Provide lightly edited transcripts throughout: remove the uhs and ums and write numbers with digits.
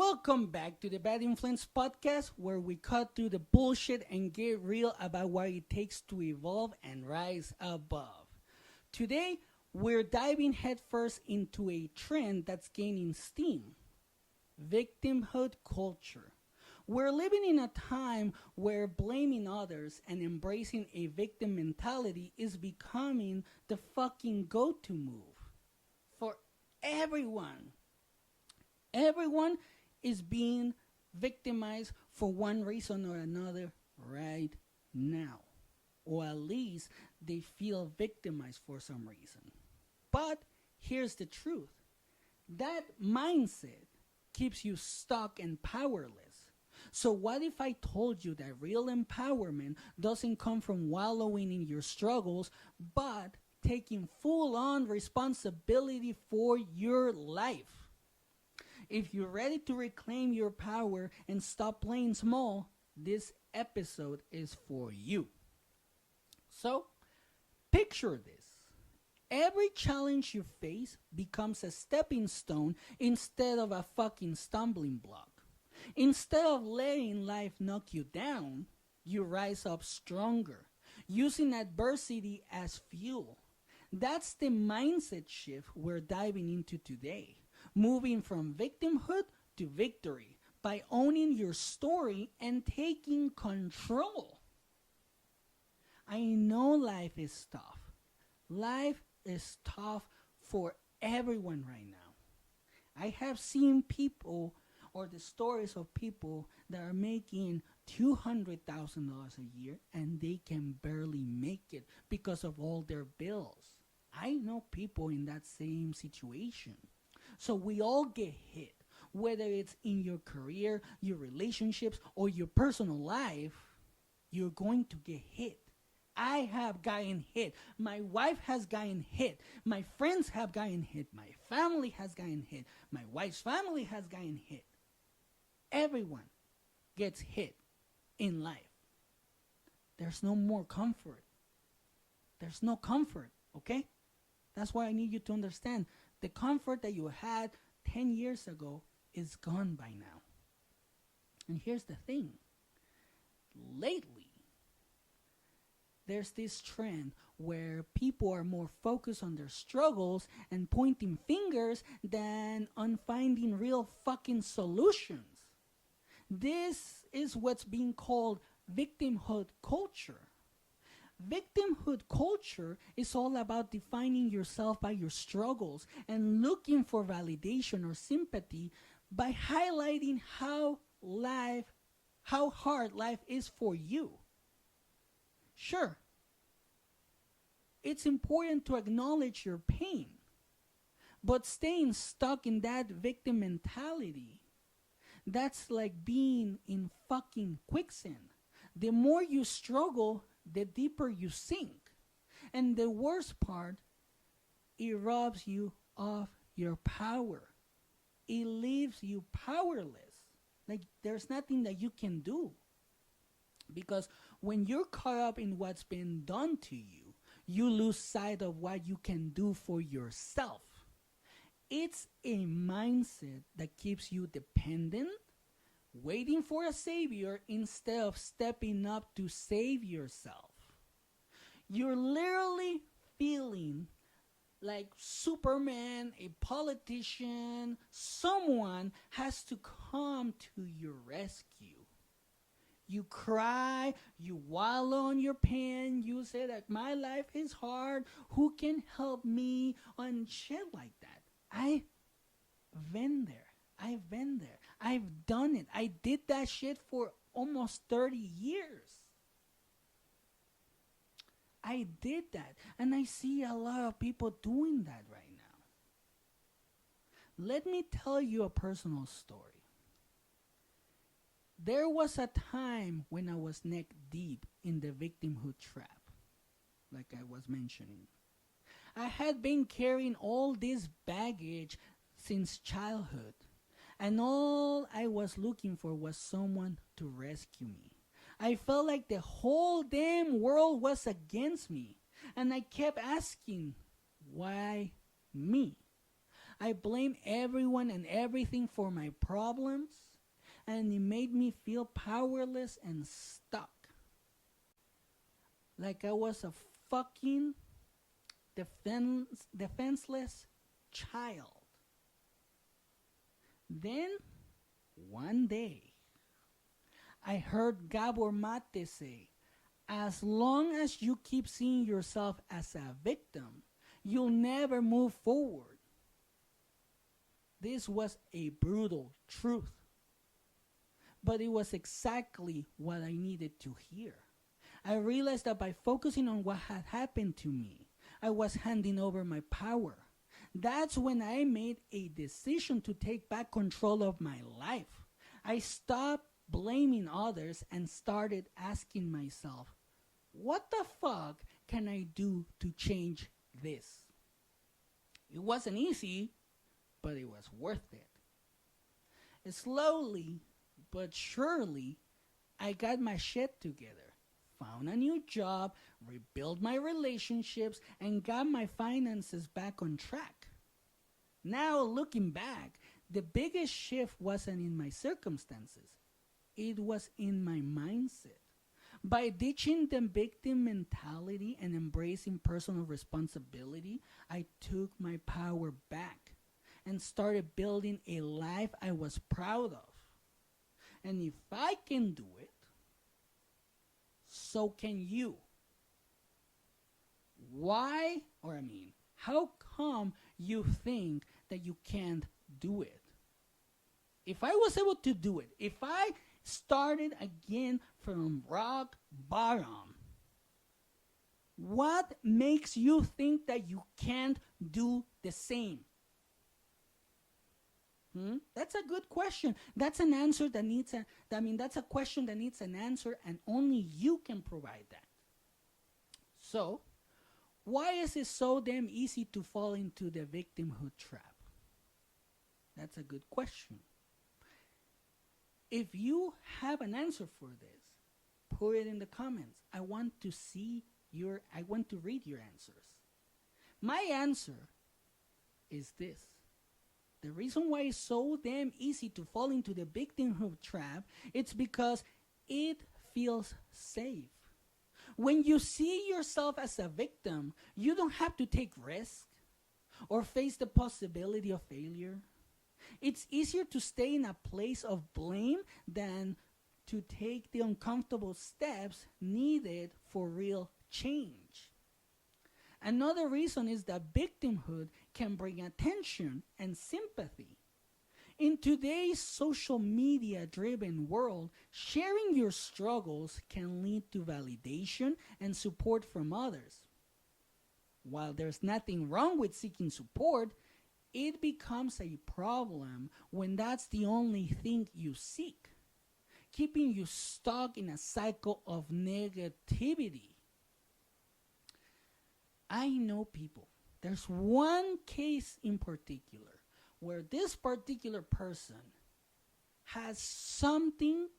Welcome back to the Bad Influence podcast, where we cut through the bullshit and get real about what it takes to evolve and rise above. Today, we're diving headfirst into a trend that's gaining steam: victimhood culture. We're living in a time where blaming others and embracing a victim mentality is becoming the fucking go to move for everyone. Everyone is being victimized for one reason or another right now. Or at least they feel victimized for some reason. But here's the truth: that mindset keeps you stuck and powerless. So, what if I told you that real empowerment doesn't come from wallowing in your struggles, but taking full on responsibility for your life? If you're ready to reclaim your power and stop playing small, this episode is for you. So, picture this. Every challenge you face becomes a stepping stone instead of a fucking stumbling block. Instead of letting life knock you down, you rise up stronger, using adversity as fuel. That's the mindset shift we're diving into today. Moving from victimhood to victory by owning your story and taking control. I know life is tough. Life is tough for everyone right now. I have seen people, or the stories of people that are making $200,000 a year and they can barely make it because of all their bills. I know people in that same situation. So we all get hit, whether it's in your career, your relationships, or your personal life. You're going to get hit. I have gotten hit. My wife has gotten hit. My friends have gotten hit. My family has gotten hit. My wife's family has gotten hit. Everyone gets hit in life. There's no more comfort. There's no comfort, okay? That's why I need you to understand. The comfort that you had 10 years ago is gone by now. And here's the thing. Lately, there's this trend where people are more focused on their struggles and pointing fingers than on finding real fucking solutions. This is what's being called victimhood culture. Victimhood culture is all about defining yourself by your struggles and looking for validation or sympathy by highlighting how hard life is for you. Sure, it's important to acknowledge your pain, but staying stuck in that victim mentality, that's like being in fucking quicksand. The more you struggle, the deeper you sink. And the worst part, it robs you of your power. It leaves you powerless. Like there's nothing that you can do. Because when you're caught up in what's been done to you, you lose sight of what you can do for yourself. It's a mindset that keeps you dependent, waiting for a savior instead of stepping up to save yourself. You're literally feeling like Superman, a politician, someone has to come to your rescue. You cry, you wallow on your pain, you say that my life is hard, who can help me, and shit like that. I've been there. I've done it. I did that shit for almost 30 years. I did that. And I see a lot of people doing that right now. Let me tell you a personal story. There was a time when I was neck deep in the victimhood trap, like I was mentioning. I had been carrying all this baggage since childhood. And all I was looking for was someone to rescue me. I felt like the whole damn world was against me. And I kept asking, why me? I blamed everyone and everything for my problems, and it made me feel powerless and stuck. Like I was a fucking defenseless child. Then, one day, I heard Gabor Mate say, as long as you keep seeing yourself as a victim, you'll never move forward. This was a brutal truth, but it was exactly what I needed to hear. I realized that by focusing on what had happened to me, I was handing over my power. That's when I made a decision to take back control of my life. I stopped blaming others and started asking myself, what the fuck can I do to change this? It wasn't easy, but it was worth it. Slowly but surely, I got my shit together, found a new job, rebuilt my relationships, and got my finances back on track. Now, looking back, the biggest shift wasn't in my circumstances. It was in my mindset. By ditching the victim mentality and embracing personal responsibility, I took my power back and started building a life I was proud of. And if I can do it, so can you. Why, how come you think that you can't do it? If I was able to do it, if I started again from rock bottom, what makes you think that you can't do the same? That's a good question. That's an answer that needs that's a question that needs an answer, and only you can provide that. So, why is it so damn easy to fall into the victimhood trap? That's a good question. If you have an answer for this, put it in the comments. I want to read your answers. My answer is this. The reason why it's so damn easy to fall into the victimhood trap, it's because it feels safe. When you see yourself as a victim, you don't have to take risks or face the possibility of failure. It's easier to stay in a place of blame than to take the uncomfortable steps needed for real change. Another reason is that victimhood can bring attention and sympathy. In today's social media driven world, sharing your struggles can lead to validation and support from others. While there's nothing wrong with seeking support, it becomes a problem when that's the only thing you seek, keeping you stuck in a cycle of negativity. I know people. There's one case in particular where this particular person has something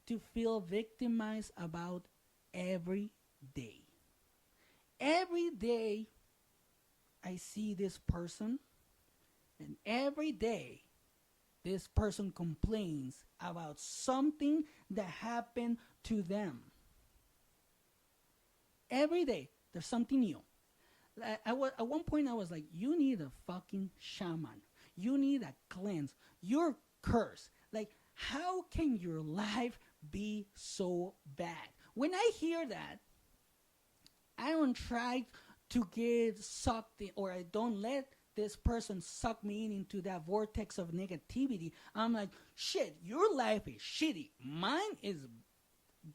to feel victimized about every day. Every day I see this person, and every day this person complains about something that happened to them. Every day there's something new. At one point I was like, you need a fucking shaman. You need a cleanse. You're cursed. Like, how can your life be so bad? When I hear that, I don't try to get sucked in, or I don't let this person suck me into that vortex of negativity. I'm like, shit, your life is shitty. Mine is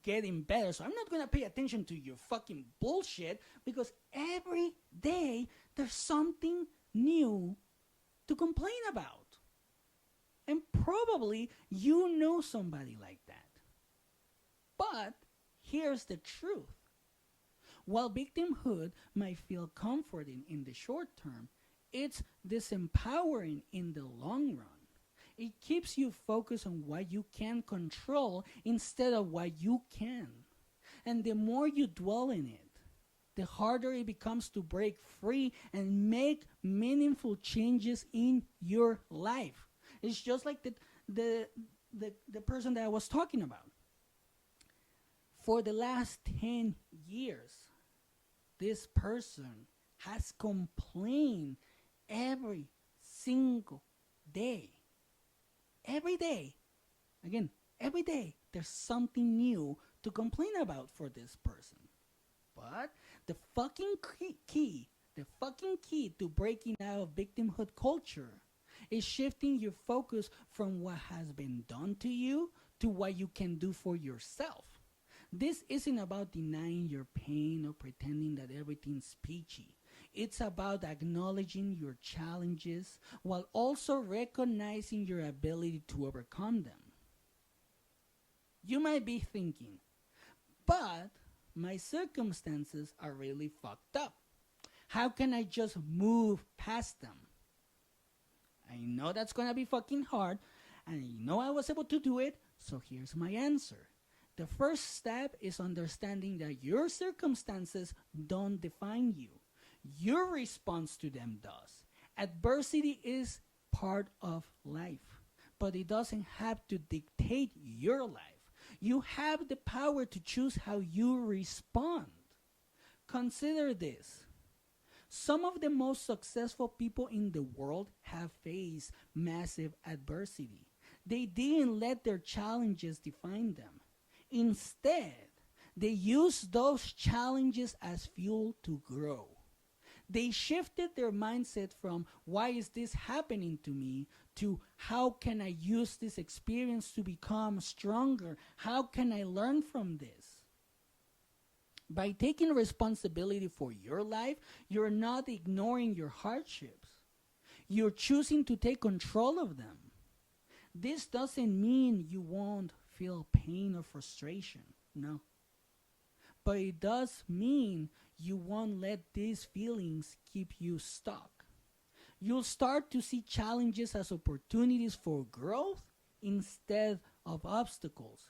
getting better, so I'm not gonna pay attention to your fucking bullshit, because every day there's something new to complain about. And probably you know somebody like that. But here's the truth. While victimhood might feel comforting in the short term, it's disempowering in the long run. It keeps you focused on what you can control instead of what you can. And the more you dwell in it, the harder it becomes to break free and make meaningful changes in your life. It's just like the person that I was talking about. For the last 10 years, this person has complained every single day. Every day. Again, every day there's something new to complain about for this person. But the fucking key to breaking out of victimhood culture is shifting your focus from what has been done to you to what you can do for yourself. This isn't about denying your pain or pretending that everything's peachy. It's about acknowledging your challenges while also recognizing your ability to overcome them. You might be thinking, but my circumstances are really fucked up. How can I just move past them? I know that's gonna be fucking hard, and I know I was able to do it, so here's my answer. The first step is understanding that your circumstances don't define you. Your response to them does. Adversity is part of life, but it doesn't have to dictate your life. You have the power to choose how you respond. Consider this. Some of the most successful people in the world have faced massive adversity. They didn't let their challenges define them. Instead, they used those challenges as fuel to grow. They shifted their mindset from why is this happening to me to how can I use this experience to become stronger? How can I learn from this? By taking responsibility for your life, you're not ignoring your hardships. You're choosing to take control of them. This doesn't mean you won't feel pain or frustration. No. But it does mean you won't let these feelings keep you stuck. You'll start to see challenges as opportunities for growth instead of obstacles.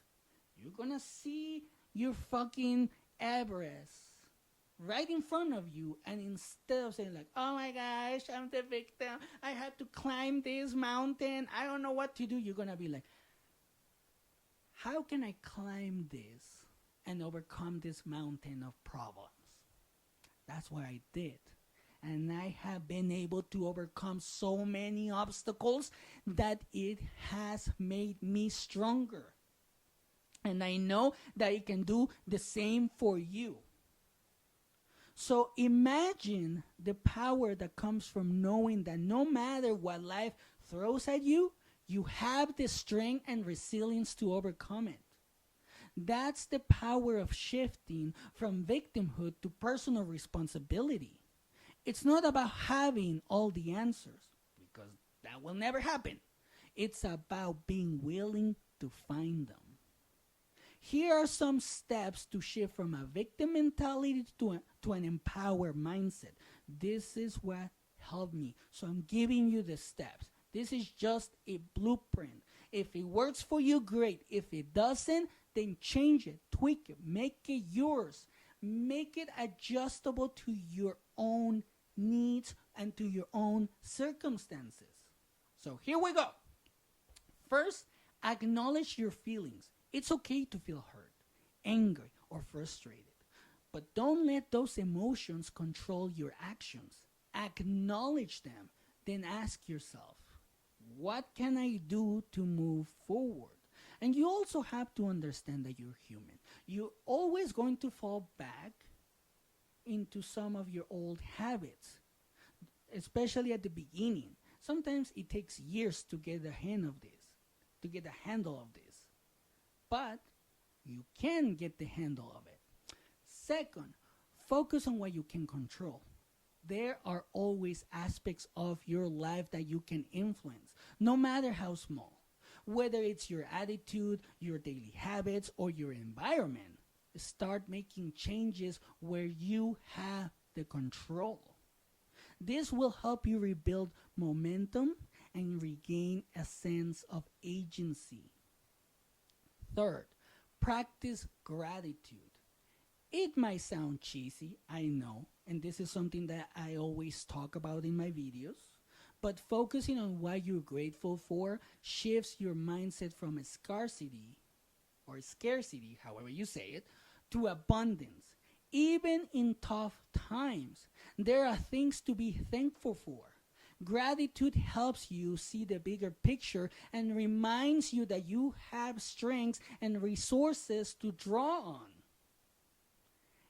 You're gonna see your fucking Everest right in front of you, and instead of saying like, oh my gosh, I'm the victim, I had to climb this mountain, I don't know what to do, you're gonna be like, how can I climb this and overcome this mountain of problems? That's what I did. And I have been able to overcome so many obstacles that it has made me stronger. And I know that it can do the same for you. So imagine the power that comes from knowing that no matter what life throws at you, you have the strength and resilience to overcome it. That's the power of shifting from victimhood to personal responsibility. It's not about having all the answers, because that will never happen. It's about being willing to find them. Here are some steps to shift from a victim mentality to an empowered mindset. This is what helped me. So I'm giving you the steps. This is just a blueprint. If it works for you, great. If it doesn't, then change it, tweak it, make it yours. Make it adjustable to your own needs and to your own circumstances. So here we go. First, acknowledge your feelings. It's okay to feel hurt, angry, or frustrated. But don't let those emotions control your actions. Acknowledge them. Then ask yourself, what can I do to move forward? And you also have to understand that you're human. You're always going to fall back into some of your old habits, especially at the beginning. Sometimes it takes years to get the handle of this. But you can get the handle of it. Second, focus on what you can control. There are always aspects of your life that you can influence, no matter how small. Whether it's your attitude, your daily habits, or your environment, start making changes where you have the control. This will help you rebuild momentum and regain a sense of agency. Third, practice gratitude. It might sound cheesy, I know, and this is something that I always talk about in my videos, but focusing on what you're grateful for shifts your mindset from a scarcity or scarcity, however you say it, to abundance. Even in tough times, there are things to be thankful for. Gratitude helps you see the bigger picture and reminds you that you have strengths and resources to draw on.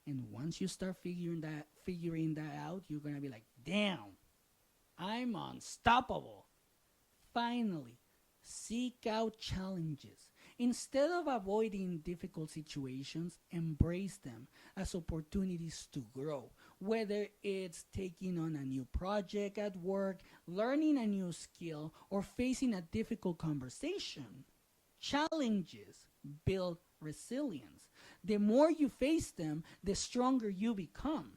And once you start figuring that out, you're gonna be like, damn, I'm unstoppable. Finally, seek out challenges. Instead of avoiding difficult situations, embrace them as opportunities to grow. Whether it's taking on a new project at work, learning a new skill, or facing a difficult conversation, challenges build resilience. The more you face them, the stronger you become.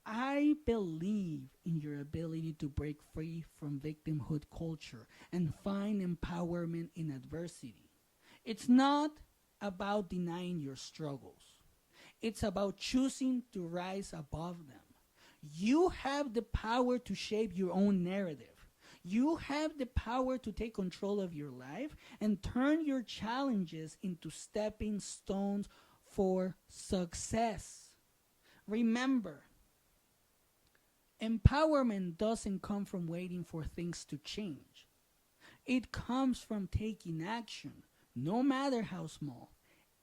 I believe in your ability to break free from victimhood culture and find empowerment in adversity. It's not about denying your struggles. It's about choosing to rise above them. You have the power to shape your own narrative. You have the power to take control of your life and turn your challenges into stepping stones for success. Remember, empowerment doesn't come from waiting for things to change. It comes from taking action, no matter how small.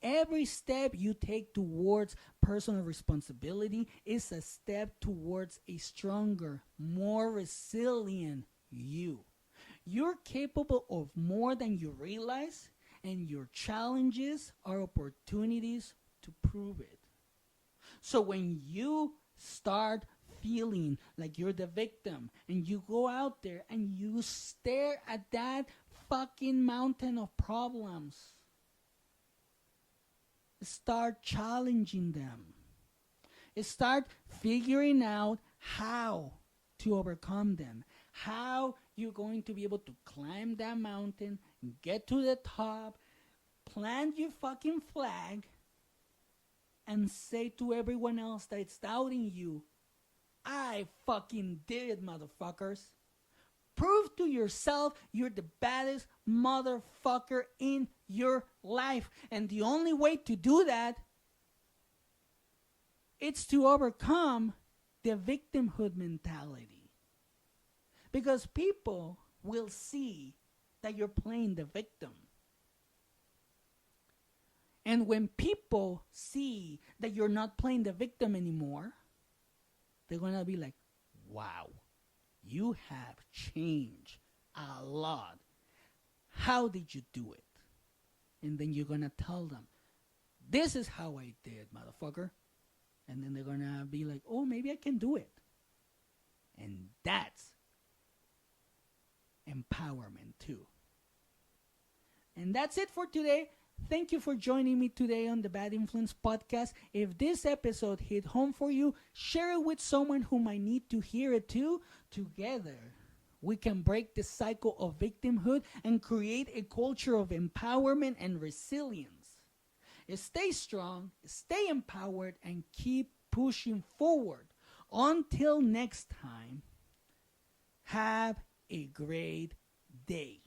Every step you take towards personal responsibility is a step towards a stronger, more resilient you. You're capable of more than you realize, and your challenges are opportunities to prove it. So when you start feeling like you're the victim and you go out there and you stare at that fucking mountain of problems, start challenging them. Start figuring out how to overcome them. How you're going to be able to climb that mountain, get to the top, plant your fucking flag, and say to everyone else that's doubting you, I fucking did it, motherfuckers. Prove to yourself you're the baddest motherfucker in your life. And the only way to do that is to overcome the victimhood mentality. Because people will see that you're playing the victim. And when people see that you're not playing the victim anymore, they're going to be like, wow, you have changed a lot. How did you do it? And then you're going to tell them, this is how I did, motherfucker. And then they're going to be like, oh, maybe I can do it. And that's empowerment too. And that's it for today. Thank you for joining me today on the Bad Influence podcast. If this episode hit home for you, share it with someone who might need to hear it too. Together, we can break the cycle of victimhood and create a culture of empowerment and resilience. Stay strong, stay empowered, and keep pushing forward. Until next time, have a great day.